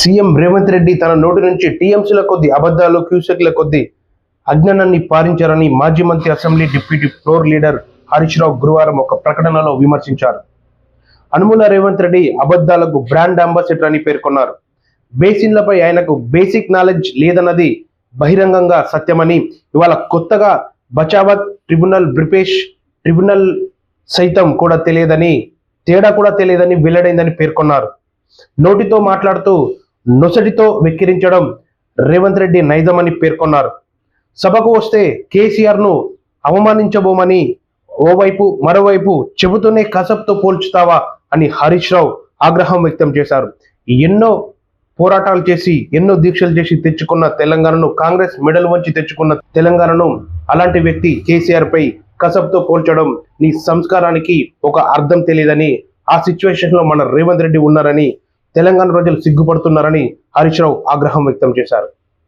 CM Revanth Reddy తన నోటి నుంచి టీఎంసీల కొద్ది అబద్ధాలు క్యూసెక్ల కొద్ది అజ్ఞానాన్ని పారించారని మాజీ మంత్రి assembly deputy floor leader Harish Rao గురువారం ఒక ప్రకటనలో విమర్శించారు. అనుముల రేవంత్ రెడ్డి అబద్ధాలకు బ్రాండ్ అంబాసిడర్ అని పేర్కొన్నారు. బేసిన్లపై ఆయనకు బేసిక్ నాలెడ్జ్ లేదన్నది బహిరంగంగా సత్యమని, ఇవాళ కొత్తగా బచావత్ ట్రిబ్యునల్ బ్రిపేష్ ట్రిబ్యునల్ సైతం కూడా తేడా కూడా తెలియదని వెల్లడైందని పేర్కొన్నారు. నోటితో మాట్లాడుతూ నొసటితో వెక్కిరించడం రేవంత్ రెడ్డి నైజమని పేర్కొన్నారు. సభకు వస్తే కేసీఆర్ ను అవమానించబోమని ఓవైపు మరోవైపు చెబుతూనే కసబ్తో పోల్చుతావా అని హరీష్ రావు ఆగ్రహం వ్యక్తం చేశారు. ఎన్నో పోరాటాలు చేసి ఎన్నో దీక్షలు చేసి తెచ్చుకున్న తెలంగాణను, కాంగ్రెస్ మెడల్ వంచి తెచ్చుకున్న తెలంగాణను అలాంటి వ్యక్తి కేసీఆర్ పై కసబ్తో పోల్చడం నీ సంస్కారానికి ఒక అర్థం తెలియదని, ఆ సిచ్యువేషన్ లో మన రేవంత్ రెడ్డి ఉన్నారని తెలంగాణ ప్రజలు సిగ్గుపడుతున్నారని హరీష్ రావు ఆగ్రహం వ్యక్తం చేశారు.